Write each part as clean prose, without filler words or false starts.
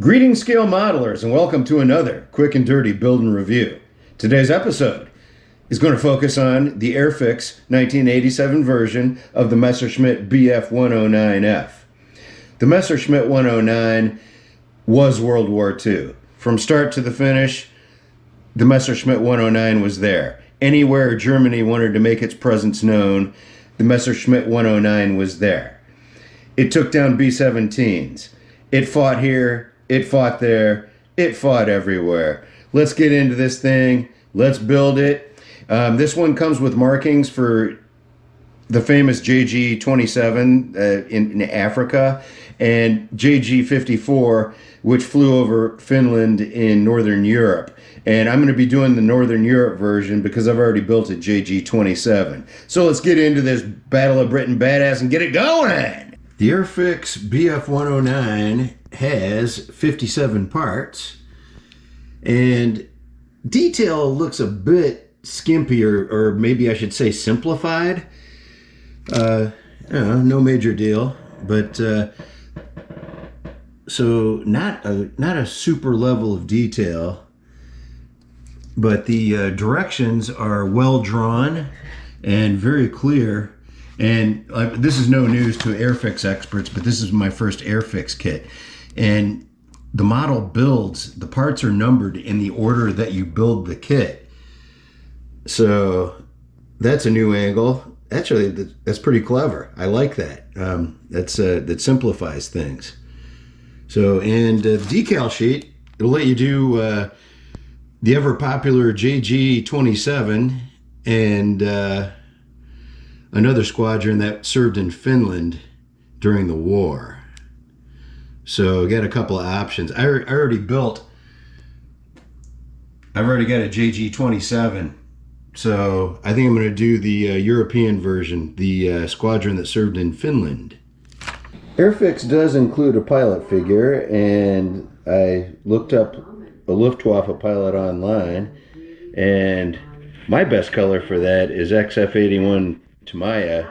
Greetings, scale modelers, and welcome to another quick and dirty build and review. Today's episode is going to focus on the Airfix 1987 version of the Messerschmitt BF109F. The Messerschmitt 109 was World War II. From start to the finish, the Messerschmitt 109 was there. Anywhere Germany wanted to make its presence known, the Messerschmitt 109 was there. It took down B-17s. It fought here, it fought there, it fought everywhere. Let's get into this thing. Let's build it. This one comes with markings for the famous JG-27 in Africa and JG-54, which flew over Finland in Northern Europe. And I'm going to be doing the Northern Europe version because I've already built a JG-27. So let's get into this Battle of Britain badass and get it going. The Airfix BF109 has 57 parts, and detail looks a bit skimpy, or maybe I should say simplified. No major deal, but so not a super level of detail, but the directions are well drawn and very clear. And this is no news to Airfix experts, but this is my first Airfix kit. And the model builds, the parts are numbered in the order that you build the kit. So that's a new angle. Actually, that's pretty clever. I like that. That simplifies things. So, and the decal sheet, it'll let you do the ever popular JG-27 and another squadron that served in Finland during the war. So got a couple of options. I've already got a JG-27. So I think I'm going to do the European version, the squadron that served in Finland. Airfix does include a pilot figure, and I looked up a Luftwaffe pilot online, and my best color for that is XF81 Tamaya,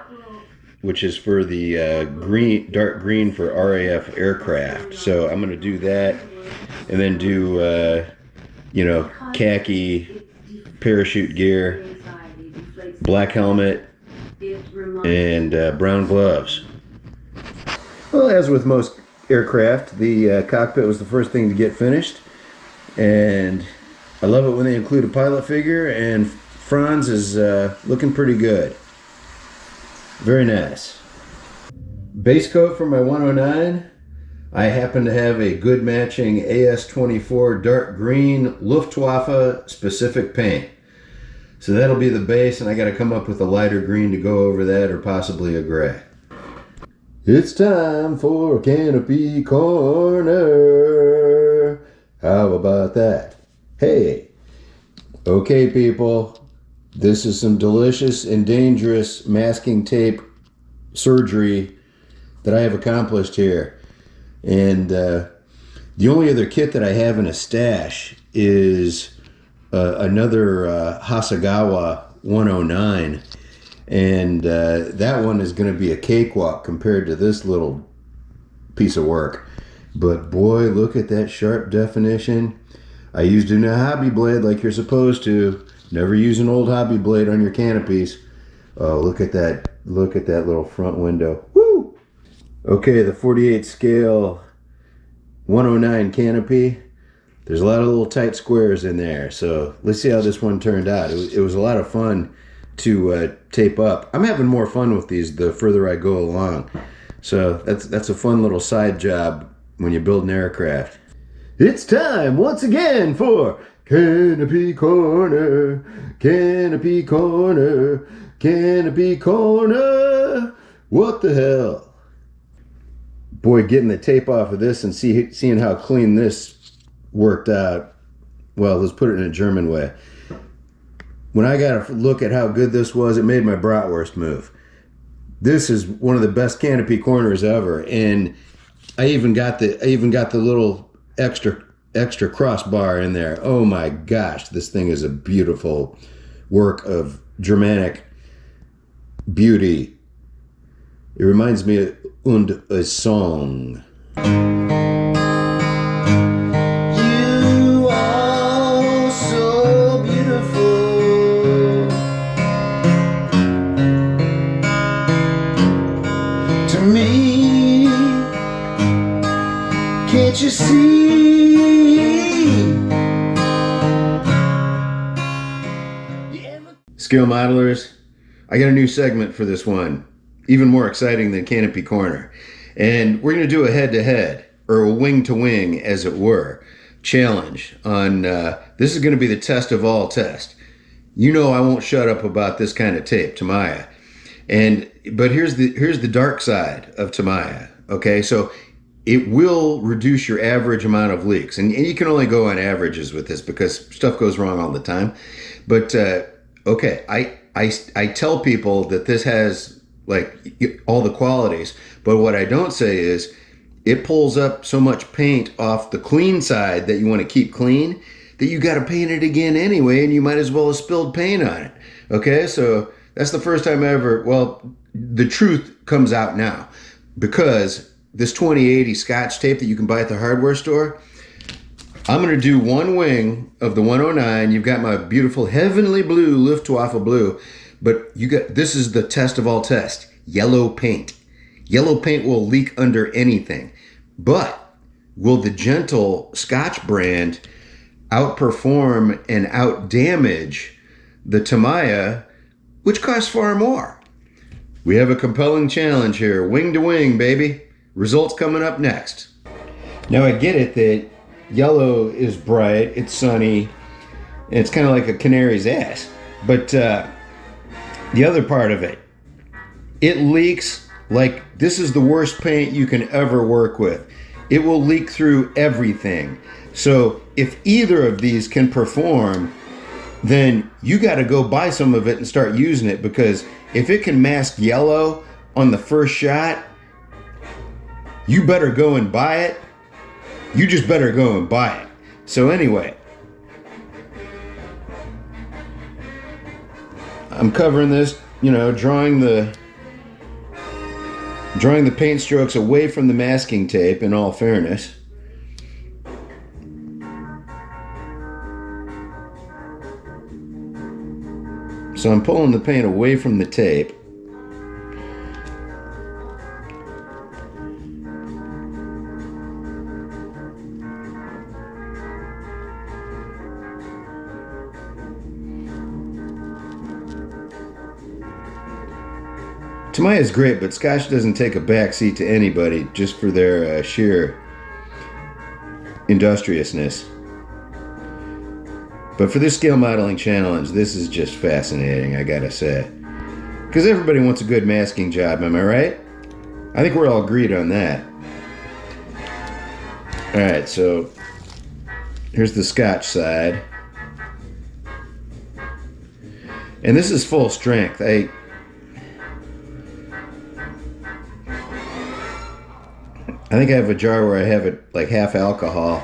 which is for the dark green for RAF aircraft. So I'm going to do that, and then do khaki parachute gear, black helmet, and brown gloves. Well, as with most aircraft, the cockpit was the first thing to get finished, and I love it when they include a pilot figure, and Franz is looking pretty good. Very nice. Base coat for my 109. I happen to have a good matching AS24 dark green Luftwaffe specific paint. So that'll be the base, and I got to come up with a lighter green to go over that, or possibly a gray. It's time for Canopy Corner. How about that? Hey. Okay, people. This is some delicious and dangerous masking tape surgery that I have accomplished here. And the only other kit that I have in a stash is another Hasegawa 109. And that one is going to be a cakewalk compared to this little piece of work. But boy, look at that sharp definition. I used a hobby blade like you're supposed to. Never use an old hobby blade on your canopies. Oh, look at that. Look at that little front window. Woo! Okay, the 48 scale 109 canopy. There's a lot of little tight squares in there. So let's see how this one turned out. It was a lot of fun to tape up. I'm having more fun with these the further I go along. So that's a fun little side job when you build an aircraft. It's time once again for Canopy Corner, Canopy Corner, Canopy Corner. What the hell? Boy, getting the tape off of this and seeing how clean this worked out. Well, let's put it in a German way. When I got a look at how good this was, it made my bratwurst move. This is one of the best canopy corners ever, and I even got the little extra crossbar in there. Oh my gosh, this thing is a beautiful work of Germanic beauty. It reminds me of a song. Can't you see? Scale modelers, I got a new segment for this one, even more exciting than Canopy Corner. And we're going to do a head-to-head, or a wing-to-wing, as it were, challenge on, this is going to be the test of all tests. You know I won't shut up about this kind of tape, Tamiya. But here's the dark side of Tamiya, okay? So it will reduce your average amount of leaks. And you can only go on averages with this because stuff goes wrong all the time. But, okay, I tell people that this has like all the qualities, but what I don't say is it pulls up so much paint off the clean side that you want to keep clean that you got to paint it again anyway, and you might as well have spilled paint on it. Okay, so that's the first time I ever, well, the truth comes out now, because this 2080 Scotch tape that you can buy at the hardware store, I'm going to do one wing of the 109. You've got my beautiful heavenly blue Luftwaffe blue, but this is the test of all tests. Yellow paint. Yellow paint will leak under anything. But will the gentle Scotch brand outperform and outdamage the Tamiya, which costs far more? We have a compelling challenge here. Wing to wing, baby. Results coming up next. Now I get it that yellow is bright, it's sunny, and it's kind of like a canary's ass. But the other part of it, it leaks like this is the worst paint you can ever work with. It will leak through everything. So if either of these can perform, then you got to go buy some of it and start using it, because if it can mask yellow on the first shot, you better go and buy it. You just better go and buy it. So anyway, I'm covering this, you know, drawing the paint strokes away from the masking tape, in all fairness. So I'm pulling the paint away from the tape. Tamiya is great, but Scotch doesn't take a backseat to anybody just for their sheer industriousness. But for this scale modeling challenge, this is just fascinating, I gotta say. Because everybody wants a good masking job, am I right? I think we're all agreed on that. Alright, so here's the Scotch side. And this is full strength. I think I have a jar where I have it like half alcohol.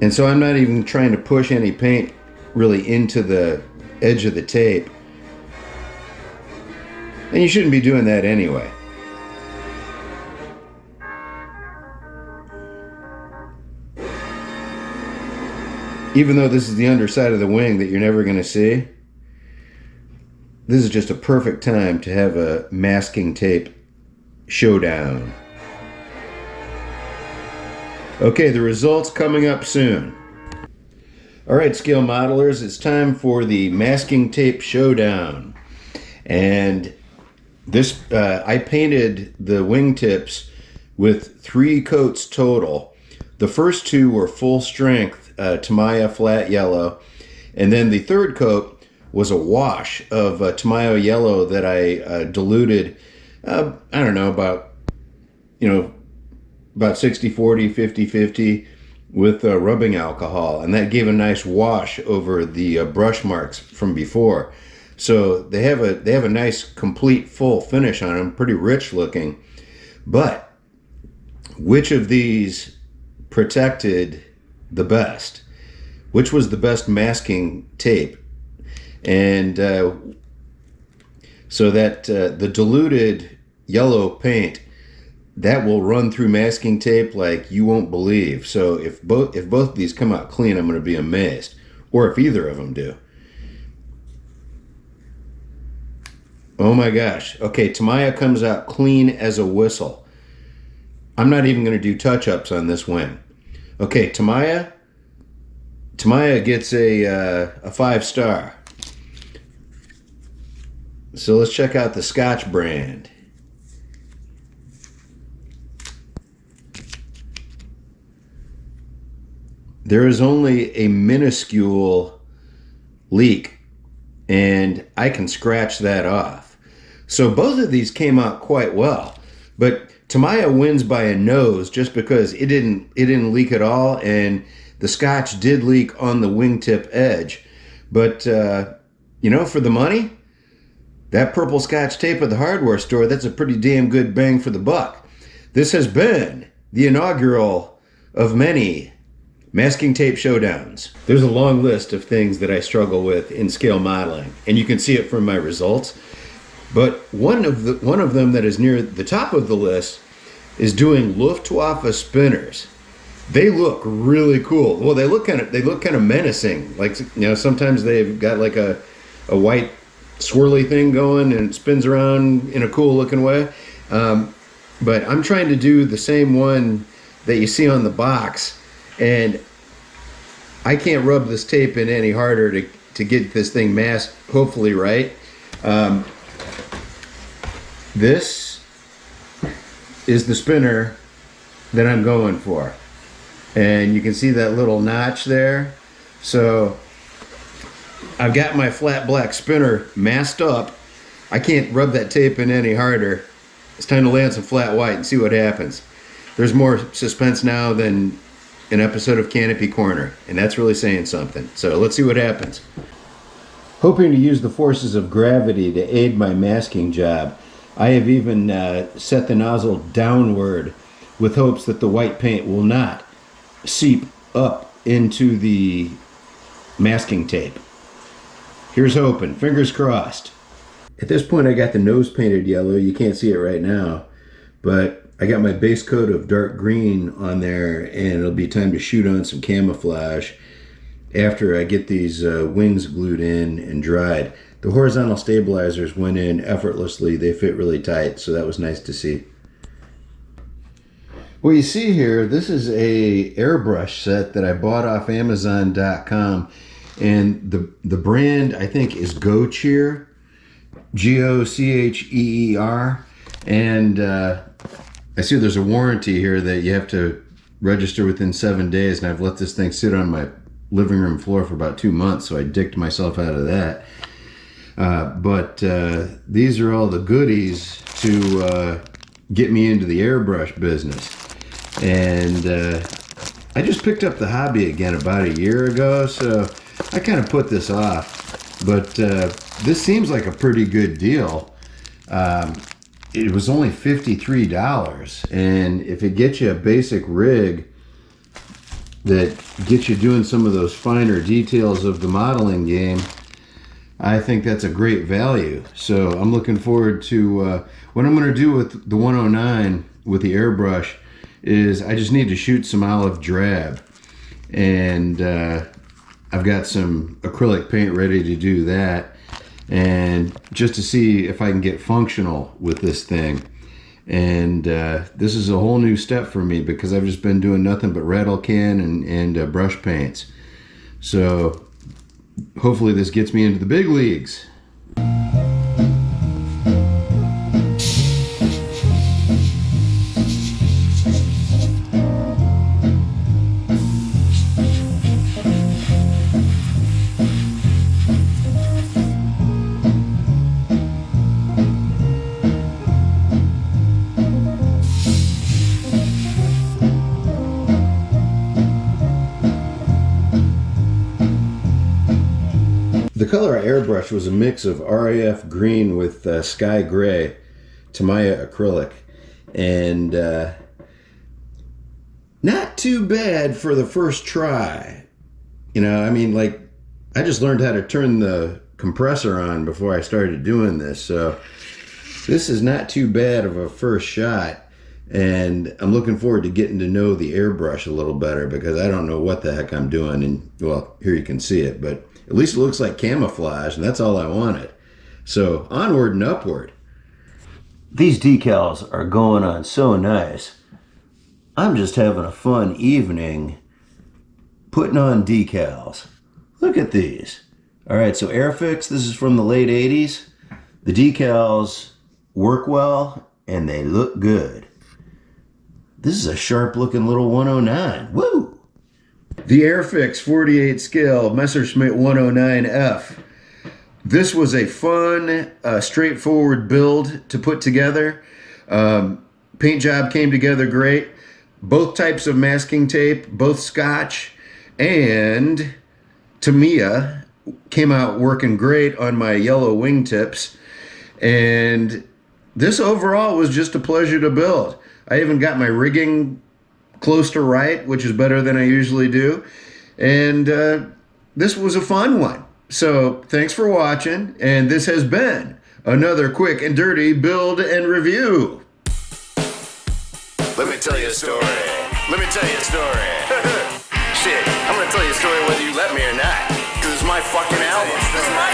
And so I'm not even trying to push any paint really into the edge of the tape. And you shouldn't be doing that anyway. Even though this is the underside of the wing that you're never going to see, this is just a perfect time to have a masking tape showdown. Okay, the results coming up soon. Alright, scale modelers, it's time for the masking tape showdown. And this, I painted the wingtips with 3 coats total. The first 2 were full strength Tamiya flat yellow, and then the third coat was a wash of Tamiya yellow that I diluted, I don't know, about 60-40, 50-50 with rubbing alcohol, and that gave a nice wash over the brush marks from before. So they have a nice complete full finish on them, pretty rich looking. But which of these protected the best? Which was the best masking tape? And so that the diluted yellow paint, that will run through masking tape like you won't believe. So if both of these come out clean, I'm going to be amazed. Or if either of them do. Oh my gosh. Okay, Tamiya comes out clean as a whistle. I'm not even going to do touch-ups on this wing. Okay, Tamiya gets a 5-star. So let's check out the Scotch brand. There is only a minuscule leak, and I can scratch that off. So both of these came out quite well, but Tamiya wins by a nose just because it didn't leak at all, and the Scotch did leak on the wingtip edge. But you know, for the money, that purple Scotch tape at the hardware store, that's a pretty damn good bang for the buck. This has been the inaugural of many masking tape showdowns. There's a long list of things that I struggle with in scale modeling, and you can see it from my results. But one of them that is near the top of the list is doing Luftwaffe spinners. They look really cool. Well, they look kind of menacing. Like, you know, sometimes they've got like a white swirly thing going and it spins around in a cool looking way. But I'm trying to do the same one that you see on the box, and I can't rub this tape in any harder to get this thing masked hopefully right. This is the spinner that I'm going for, and you can see that little notch there. So I've got my flat black spinner masked up. I can't rub that tape in any harder. It's time to land some flat white and see what happens. There's more suspense now than an episode of Canopy Corner, and that's really saying something. So let's see what happens. Hoping to use the forces of gravity to aid my masking job, I have even set the nozzle downward with hopes that the white paint will not seep up into the masking tape. Here's hoping, fingers crossed. At this point I got the nose painted yellow. You can't see it right now, but I got my base coat of dark green on there, and it'll be time to shoot on some camouflage after I get these wings glued in and dried. The horizontal stabilizers went in effortlessly. They fit really tight, so that was nice to see. Well, you see here, this is a airbrush set that I bought off Amazon.com, and the brand I think is GoCheer, Gocheer, and I see there's a warranty here that you have to register within 7 days, and I've let this thing sit on my living room floor for about 2 months, so I dicked myself out of that. But these are all the goodies to get me into the airbrush business. And I just picked up the hobby again about a year ago, so I kind of put this off. But this seems like a pretty good deal. It was only $53, and if it gets you a basic rig that gets you doing some of those finer details of the modeling game, I think that's a great value. So I'm looking forward to what I'm going to do with the 109 with the airbrush is I just need to shoot some olive drab, and I've got some acrylic paint ready to do that, and just to see if I can get functional with this thing. And this is a whole new step for me because I've just been doing nothing but rattle can and brush paints. So hopefully this gets me into the big leagues. The color I airbrushed was a mix of RAF green with sky gray, Tamiya acrylic, and not too bad for the first try. You know, I mean, like, I just learned how to turn the compressor on before I started doing this, so this is not too bad of a first shot. And I'm looking forward to getting to know the airbrush a little better because I don't know what the heck I'm doing. And well, here you can see it, but at least it looks like camouflage, and that's all I wanted. So onward and upward. These decals are going on so nice. I'm just having a fun evening putting on decals. Look at these. All right, so Airfix, this is from the late 80s. The decals work well and they look good. This is a sharp looking little 109. Woo! The Airfix 48 scale Messerschmitt 109F. This was a fun, straightforward build to put together. Paint job came together great. Both types of masking tape, both Scotch, and Tamiya came out working great on my yellow wingtips. And this overall was just a pleasure to build. I even got my rigging close to right, which is better than I usually do. And this was a fun one. So thanks for watching. And this has been another quick and dirty build and review. Let me tell you a story. Let me tell you a story. Shit, I'm gonna tell you a story whether you let me or not. Cause it's my fucking album.